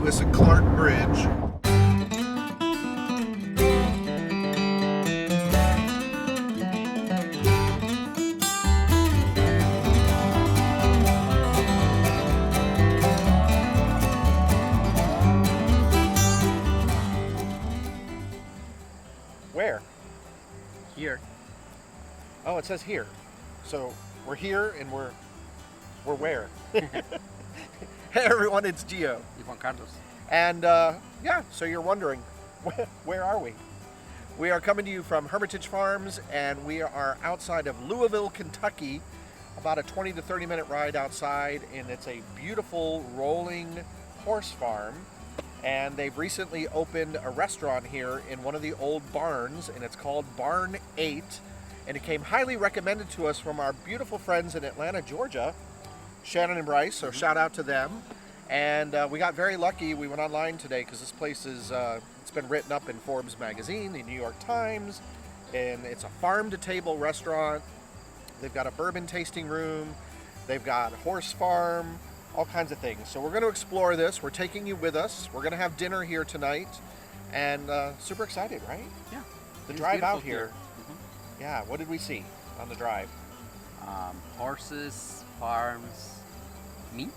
Lewis and Clark Bridge. Where? Here. Oh, it says here. So we're here and we're where? Hey everyone, it's Gio. Y Juan Carlos. And yeah, so you're wondering, where are we? We are coming to you from Hermitage Farms, and we are outside of Louisville, Kentucky, about a 20 to 30 minute ride outside, and it's a beautiful rolling horse farm. And they've recently opened a restaurant here in one of the old barns, and it's called Barn 8. And it came highly recommended to us from our beautiful friends in Atlanta, Georgia, Shannon and Bryce, so shout out to them. And we got very lucky. We went online today because this place is, it's been written up in Forbes magazine, the New York Times, and it's a farm-to-table restaurant. They've got a bourbon tasting room. They've got a horse farm, all kinds of things. So we're going to explore this. We're taking you with us. We're going to have dinner here tonight, and super excited, right? Yeah. The drive out here. Yeah, what did we see on the drive? Horses, farms, meat.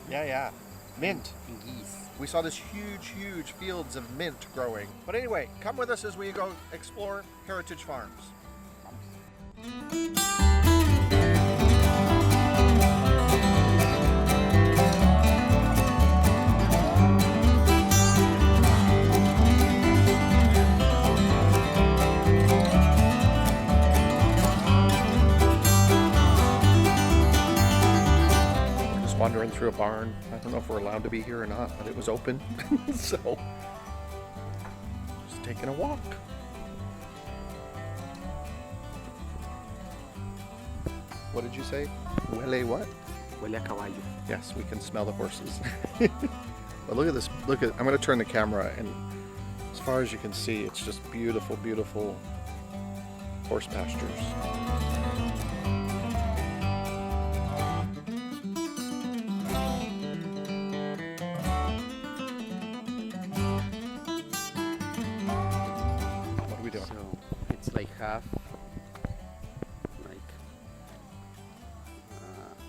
Yeah. Mint. And geese. We saw this huge fields of mint growing. But anyway, come with us as we go explore Hermitage Farms. Wandering through a barn. I don't know if we're allowed to be here or not, but it was open. So, just taking a walk. What did you say? Huele what? Huele a caballo. Yes, we can smell the horses. But look at this. I'm going to turn the camera, and as far as you can see, it's just beautiful horse pastures. So it's like half,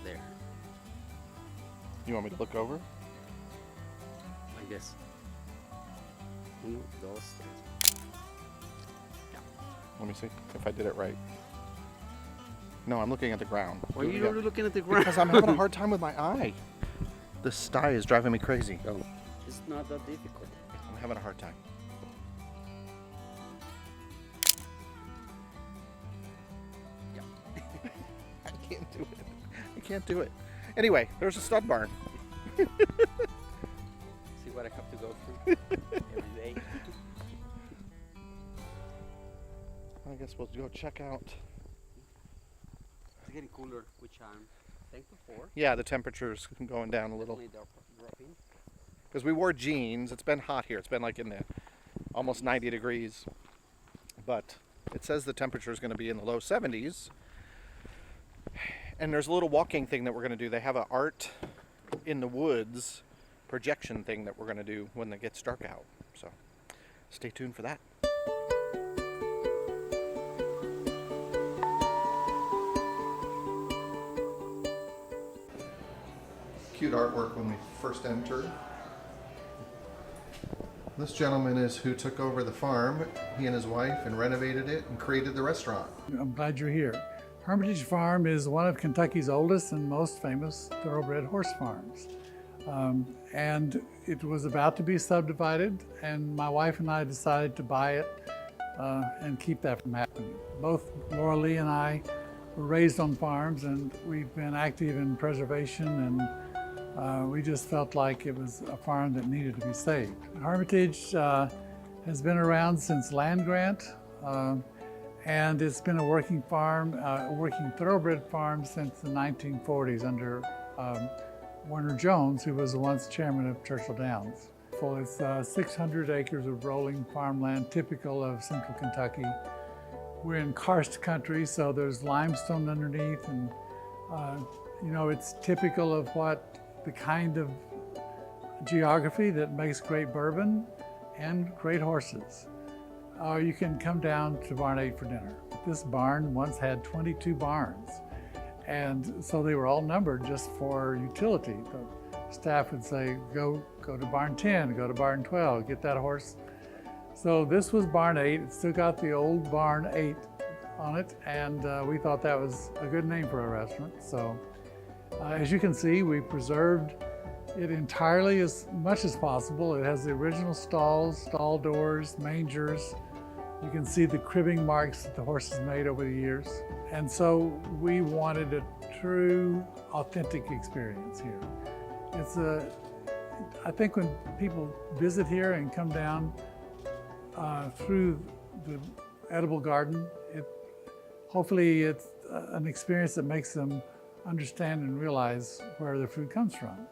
there. You want me to look over? I guess. Uno, dos, tres. Yeah. Let me see if I did it right. No, I'm looking at the ground. Why are you looking at the ground? Because I'm having a hard time with my eye. This sty is driving me crazy. Oh. It's not that difficult. I'm having a hard time. I can't do it. Anyway, there's a stud barn. See what I have to go through every day. I guess we'll go check out. It's getting cooler, which I'm thankful for. Yeah, the temperature's going down a little. Dropping. Because we wore jeans. It's been hot here. It's been like in the almost 90 degrees. But it says the temperature is going to be in the low 70s. And there's a little walking thing that we're going to do. They have an art in the woods projection thing that we're going to do when it gets dark out. So stay tuned for that. Cute artwork when we first entered. This gentleman is who took over the farm, he and his wife, and renovated it and created the restaurant. I'm glad you're here. Hermitage Farm is one of Kentucky's oldest and most famous thoroughbred horse farms. And it was about to be subdivided, and my wife and I decided to buy it and keep that from happening. Both Laura Lee and I were raised on farms, and we've been active in preservation, and we just felt like it was a farm that needed to be saved. Hermitage has been around since land grant. And it's been a working farm, working thoroughbred farm since the 1940s under Warner Jones, who was once chairman of Churchill Downs. So it's 600 acres of rolling farmland, typical of central Kentucky. We're in karst country, so there's limestone underneath, and you know, it's typical of what the kind of geography that makes great bourbon and great horses. Or you can come down to Barn 8 for dinner. This barn once had 22 barns, and so they were all numbered just for utility. The staff would say, go to barn 10, go to barn 12, get that horse. So this was barn 8. It still got the old barn 8 on it, and we thought that was a good name for a restaurant. So as you can see, we preserved it entirely as much as possible. It has the original stalls, stall doors, mangers. You can see the cribbing marks that the horses made over the years. And so we wanted a true, authentic experience here. I think when people visit here and come down through the edible garden, hopefully it's an experience that makes them understand and realize where their food comes from.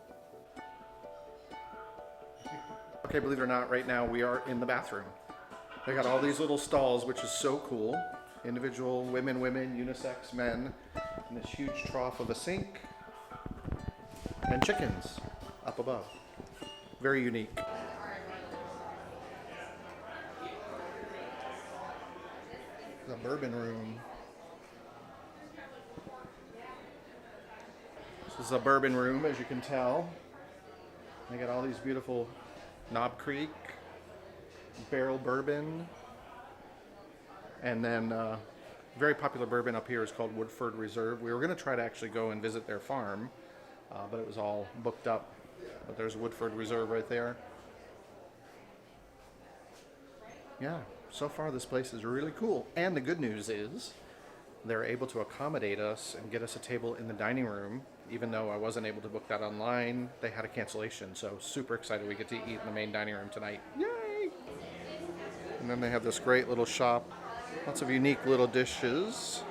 Okay, believe it or not, right now we are in the bathroom. They got all these little stalls, which is so cool. Individual women, unisex men, and this huge trough of a sink, and chickens up above. Very unique. The bourbon room. This is a bourbon room, as you can tell. They got all these beautiful Knob Creek, barrel bourbon, and then very popular bourbon up here is called Woodford Reserve. We were going to try to actually go and visit their farm, but it was all booked up. But there's Woodford Reserve right there. Yeah, so far this place is really cool. And the good news is they're able to accommodate us and get us a table in the dining room. Even though I wasn't able to book that online, they had a cancellation. So super excited we get to eat in the main dining room tonight. Yay! And then they have this great little shop. Lots of unique little dishes.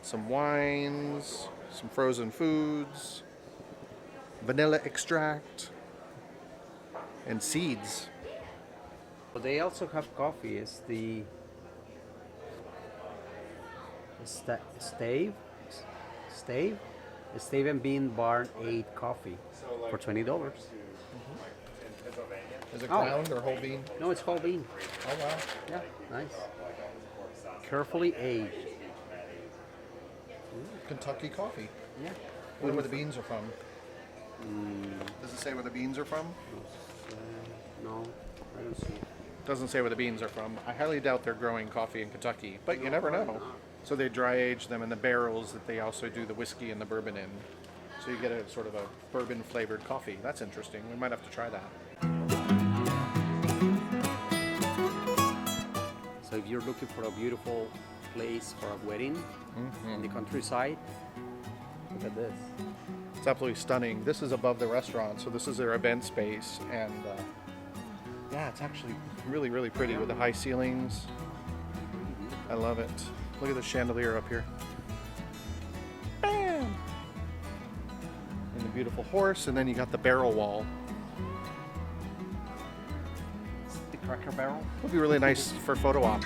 Some wines, some frozen foods, vanilla extract, and seeds. But they also have coffee. It's the Stave and Bean Barn 8 coffee for $20. Is it ground or whole bean? No, it's whole bean. Oh wow. Yeah, nice. Carefully aged. Kentucky coffee. Yeah. I wonder where the beans are from. Does it say where the beans are from? No, I don't see it. Doesn't say where the beans are from. I highly doubt they're growing coffee in Kentucky, but you never know. So they dry age them in the barrels that they also do the whiskey and the bourbon in. So you get a sort of a bourbon flavored coffee. That's interesting. We might have to try that. So if you're looking for a beautiful place for a wedding in the countryside, look at this. It's absolutely stunning. This is above the restaurant, so this is their event space, and yeah, it's actually really, really pretty with the high ceilings. I love it. Look at the chandelier up here. Bam! And the beautiful horse, and then you got the barrel wall. The Cracker Barrel. Would be really nice for photo op.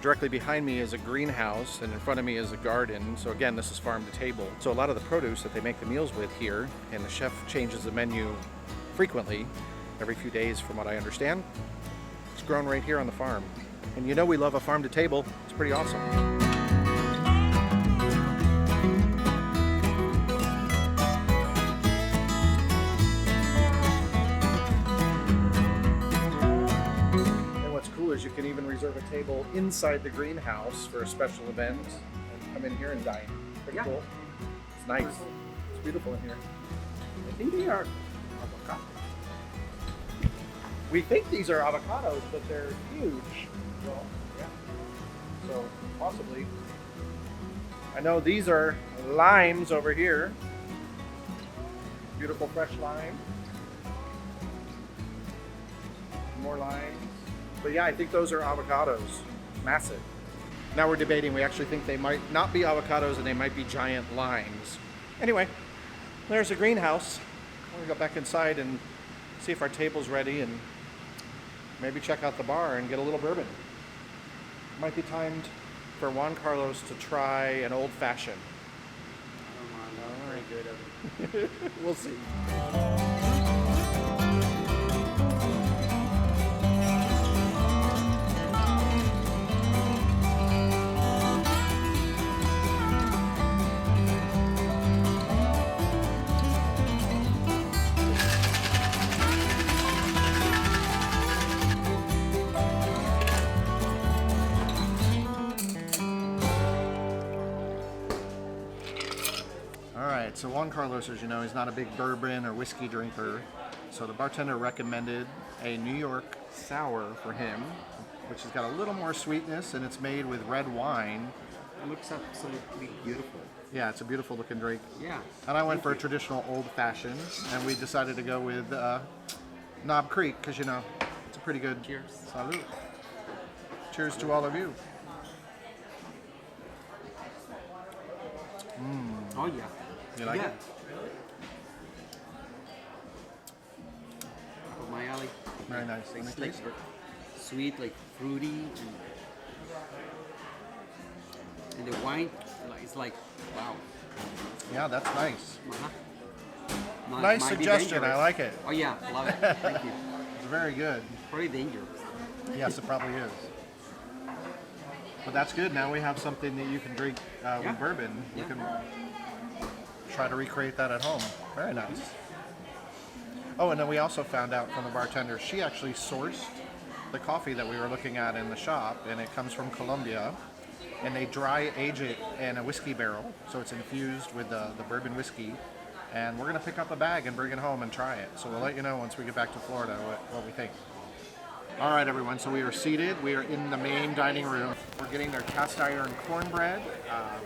Directly behind me is a greenhouse, and in front of me is a garden. So again, this is farm to table. So a lot of the produce that they make the meals with here, and the chef changes the menu frequently, every few days from what I understand, it's grown right here on the farm. And you know we love a farm to table. It's pretty awesome. You can even reserve a table inside the greenhouse for a special event and come in here and dine. Pretty cool. It's nice. It's beautiful in here. I think they are avocado. We think these are avocados, but they're huge. Well, yeah. So possibly. I know these are limes over here. Beautiful fresh lime. More limes. But yeah, I think those are avocados. Massive. Now we're debating. We actually think they might not be avocados and they might be giant limes. Anyway, there's a greenhouse. We're going to go back inside and see if our table's ready and maybe check out the bar and get a little bourbon. Might be timed for Juan Carlos to try an old fashioned. I'm very good at it. We'll see. So Juan Carlos, as you know, he's not a big bourbon or whiskey drinker. So the bartender recommended a New York sour for him, which has got a little more sweetness, and it's made with red wine. It looks absolutely beautiful. Yeah, it's a beautiful looking drink. Yeah. And I went for a traditional old fashioned, and we decided to go with Knob Creek because, you know, it's a pretty good. Cheers. Salud. Cheers to all of you. Oh yeah. You like yeah. it? Up my alley. Very nice. Let me It's like taste. sweet, like fruity, and the wine, it's like wow. Yeah, that's nice. Uh-huh. Nice Might be suggestion. I dangerous. like it. Oh yeah, love it. Thank you. It's very good. Pretty dangerous. Yes, it probably is. But that's good. Now we have something that you can drink Yeah. with bourbon. You Yeah. can try to recreate that at home. Very nice. Oh, and then we also found out from the bartender, she actually sourced the coffee that we were looking at in the shop, and it comes from Colombia. And they dry age it in a whiskey barrel, so it's infused with the bourbon whiskey. And we're going to pick up a bag and bring it home and try it. So we'll let you know once we get back to Florida what we think. All right, everyone, so we are seated. We are in the main dining room. We're getting their cast iron cornbread,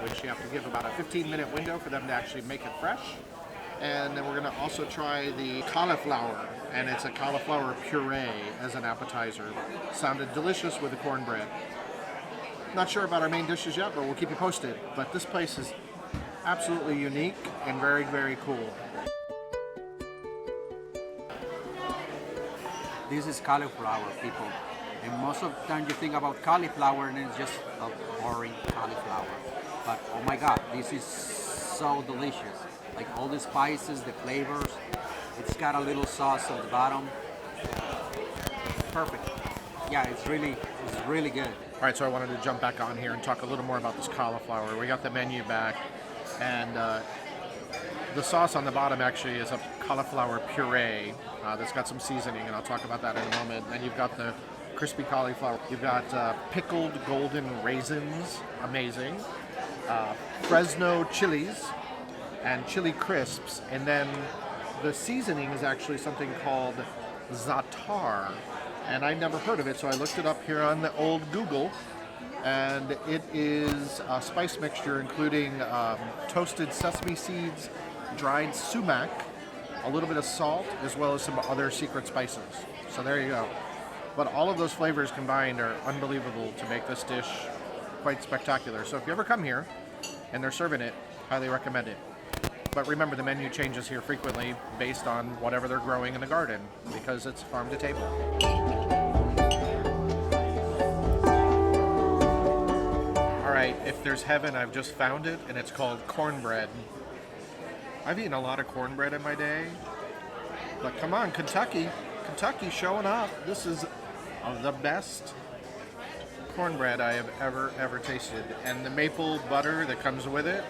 which you have to give about a 15-minute window for them to actually make it fresh. And then we're going to also try the cauliflower, and it's a cauliflower puree as an appetizer. Sounded delicious with the cornbread. Not sure about our main dishes yet, but we'll keep you posted. But this place is absolutely unique and very, very cool. This is cauliflower, people. And most of the time you think about cauliflower and it's just a boring cauliflower. But oh my God, this is so delicious. Like all the spices, the flavors. It's got a little sauce on the bottom. Perfect. Yeah, it's really good. All right, so I wanted to jump back on here and talk a little more about this cauliflower. We got the menu back, and the sauce on the bottom actually is a cauliflower puree that's got some seasoning, and I'll talk about that in a moment. And you've got the crispy cauliflower. You've got pickled golden raisins, amazing. Fresno chilies and chili crisps, and then the seasoning is actually something called za'atar. And I'd never heard of it, so I looked it up here on the old Google, and it is a spice mixture including toasted sesame seeds, dried sumac, a little bit of salt, as well as some other secret spices. So there you go. But all of those flavors combined are unbelievable to make this dish quite spectacular. So if you ever come here and they're serving it, highly recommend it. But remember, the menu changes here frequently based on whatever they're growing in the garden, because it's farm to table. All right, if there's heaven, I've just found it, and it's called cornbread. I've eaten a lot of cornbread in my day, but come on, Kentucky showing up. This is the best cornbread I have ever tasted, and the maple butter that comes with it,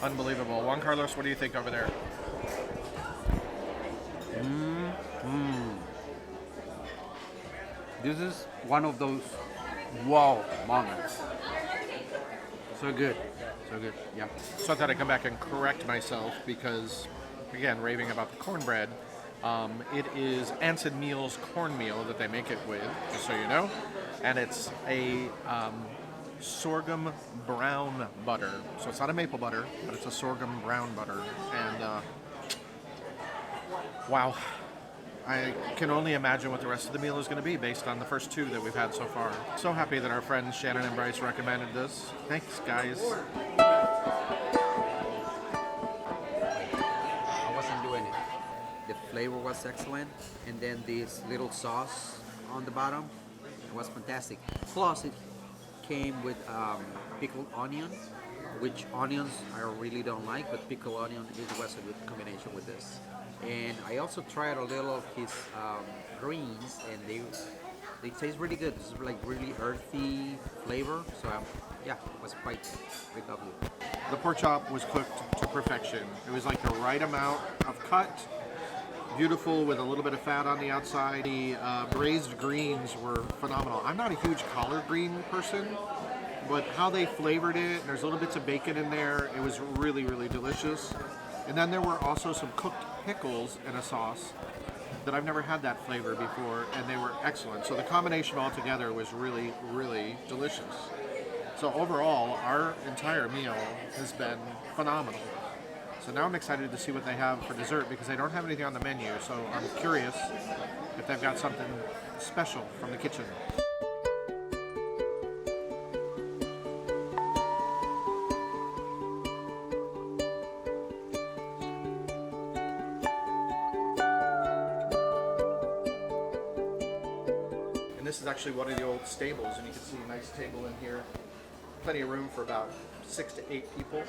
unbelievable. Juan Carlos, what do you think over there? This is one of those wow moments. So good. So good. Yeah. So I thought I'd come back and correct myself because, again, raving about the cornbread, it is Anson Meals cornmeal that they make it with, just so you know, and it's a sorghum brown butter. So it's not a maple butter, but it's a sorghum brown butter. And wow, I can only imagine what the rest of the meal is going to be based on the first two that we've had so far. So happy that our friends Shannon and Bryce recommended this. Thanks, guys. I wasn't doing it. The flavor was excellent, and then this little sauce on the bottom. It was fantastic. Plus, it came with pickled onion, which onions I really don't like, but pickled onion was a good combination with this. And I also tried a little of his greens, and they taste really good. This is like really earthy flavor, so yeah, it was quite lovely. The pork chop was cooked to perfection. It was like the right amount of cut, beautiful with a little bit of fat on the outside. The braised greens were phenomenal. I'm not a huge collard green person, but how they flavored it, and there's little bits of bacon in there, it was really, really delicious. And then there were also some cooked pickles in a sauce that I've never had that flavor before, and they were excellent. So the combination altogether was really, really delicious. So overall, our entire meal has been phenomenal. So now I'm excited to see what they have for dessert because they don't have anything on the menu. So I'm curious if they've got something special from the kitchen. And this is actually one of the old stables, and you can see a nice table in here. Plenty of room for about 6 to 8 people.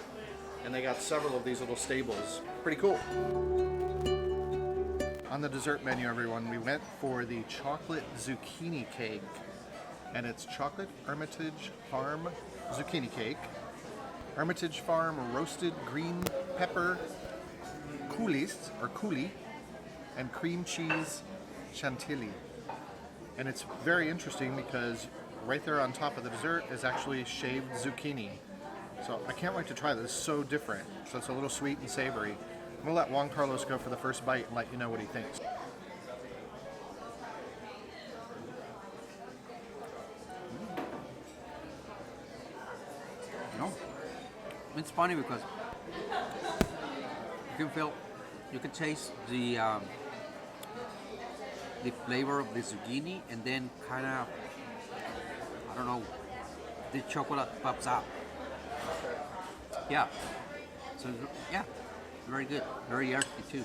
And they got several of these little stables. Pretty cool. On the dessert menu, everyone, we went for the chocolate zucchini cake. And it's chocolate Hermitage Farm zucchini cake, Hermitage Farm roasted green pepper coulis, and cream cheese chantilly. And it's very interesting because right there on top of the dessert is actually shaved zucchini. So I can't wait to try this. It's so different. So it's a little sweet and savory. I'm going to let Juan Carlos go for the first bite and let you know what he thinks. No, it's funny because you can taste the flavor of the zucchini, and then kind of, I don't know, the chocolate pops out. Yeah. So yeah, very good, very earthy too.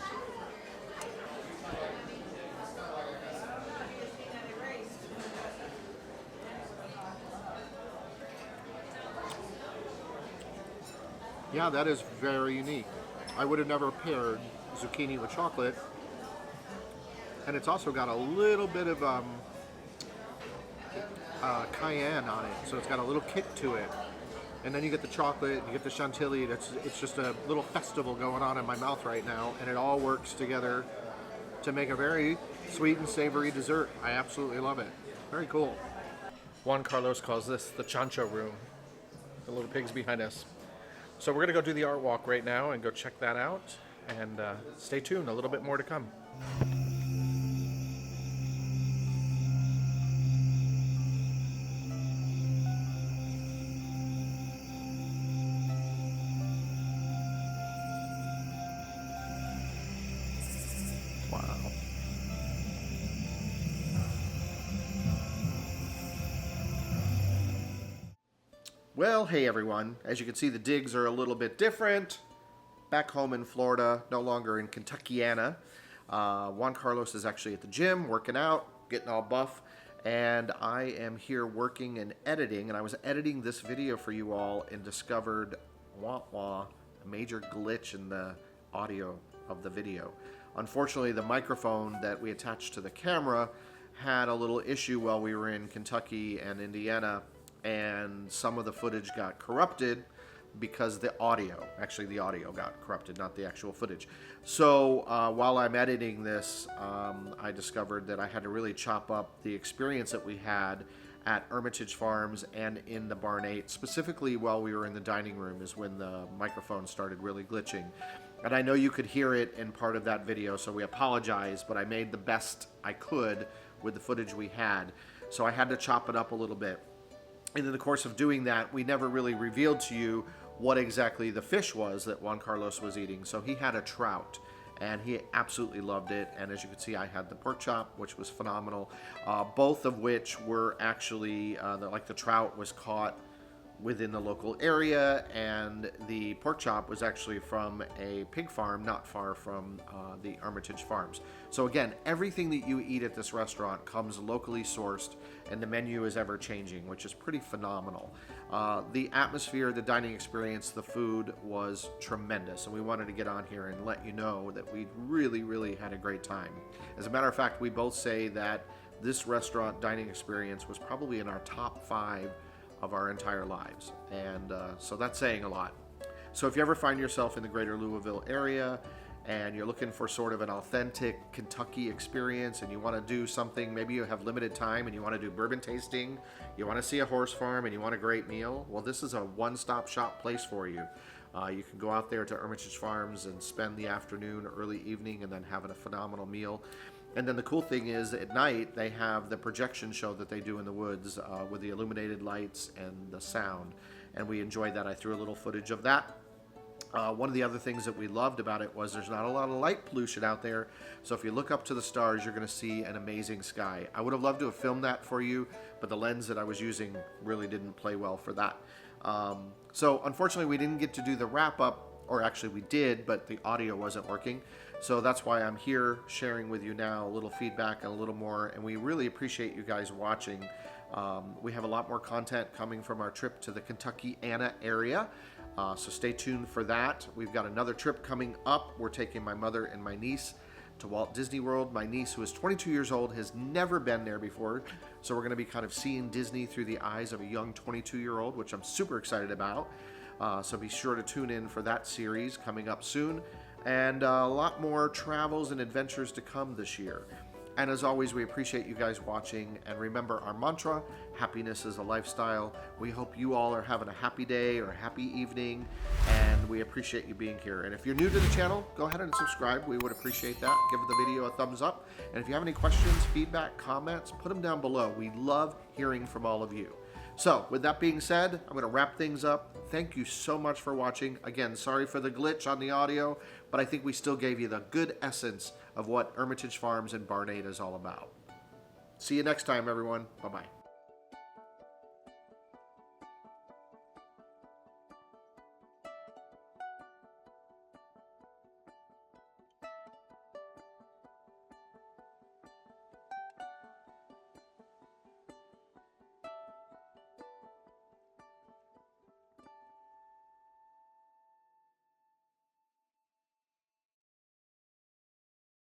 Yeah, that is very unique. I would have never paired zucchini with chocolate. And it's also got a little bit of cayenne on it, so it's got a little kick to it. And then you get the chocolate, you get the chantilly. It's just a little festival going on in my mouth right now, and it all works together to make a very sweet and savory dessert. I absolutely love it. Very cool. Juan Carlos calls this the chancho room. The little pigs behind us. So we're gonna go do the art walk right now and go check that out. And stay tuned, a little bit more to come. Wow. Well, hey everyone. As you can see, the digs are a little bit different. Back home in Florida, no longer in Kentuckiana. Juan Carlos is actually at the gym, working out, getting all buff. And I am here working and editing. And I was editing this video for you all and discovered a major glitch in the audio of the video. Unfortunately, the microphone that we attached to the camera had a little issue while we were in Kentucky and Indiana, and some of the footage got corrupted because the audio got corrupted, not the actual footage. So while I'm editing this, I discovered that I had to really chop up the experience that we had at Hermitage Farms and in the Barn 8, specifically while we were in the dining room is when the microphone started really glitching. And I know you could hear it in part of that video, so we apologize, but I made the best I could with the footage we had. So I had to chop it up a little bit. And in the course of doing that, we never really revealed to you what exactly the fish was that Juan Carlos was eating. So he had a trout, and he absolutely loved it. And as you can see, I had the pork chop, which was phenomenal. Both of which were actually, like the trout was caught within the local area, and the pork chop was actually from a pig farm not far from the Hermitage Farms. So again, everything that you eat at this restaurant comes locally sourced, and the menu is ever changing, which is pretty phenomenal. The atmosphere, the dining experience, the food was tremendous, and we wanted to get on here and let you know that we really had a great time. As a matter of fact, we both say that this restaurant dining experience was probably in our top 5 of our entire lives, and so that's saying a lot. So if you ever find yourself in the greater Louisville area and you're looking for sort of an authentic Kentucky experience, and you want to do something, maybe you have limited time and you want to do bourbon tasting, you want to see a horse farm, and you want a great meal, well, this is a one-stop shop place for you. You can go out there to Hermitage Farms and spend the afternoon, early evening, and then having a phenomenal meal. And then the cool thing is, at night, they have the projection show that they do in the woods with the illuminated lights and the sound. And we enjoyed that. I threw a little footage of that. One of the other things that we loved about it was there's not a lot of light pollution out there. So if you look up to the stars, you're going to see an amazing sky. I would have loved to have filmed that for you, but the lens that I was using really didn't play well for that. So unfortunately, we didn't get to do the wrap-up. Or actually we did, but the audio wasn't working. So that's why I'm here sharing with you now a little feedback and a little more, and we really appreciate you guys watching. We have a lot more content coming from our trip to the Kentucky Anna area, so stay tuned for that. We've got another trip coming up. We're taking my mother and my niece to Walt Disney World. My niece, who is 22 years old, has never been there before, so we're going to be kind of seeing Disney through the eyes of a young 22-year-old, which I'm super excited about. So be sure to tune in for that series coming up soon, and a lot more travels and adventures to come this year. And as always, we appreciate you guys watching, and remember our mantra, happiness is a lifestyle. We hope you all are having a happy day or a happy evening, and we appreciate you being here. And if you're new to the channel, go ahead and subscribe. We would appreciate that. Give the video a thumbs up, and if you have any questions, feedback, comments, put them down below. We love hearing from all of you. So, with that being said, I'm going to wrap things up. Thank you so much for watching. Again, sorry for the glitch on the audio, but I think we still gave you the good essence of what Hermitage Farms and Barnade is all about. See you next time, everyone. Bye-bye.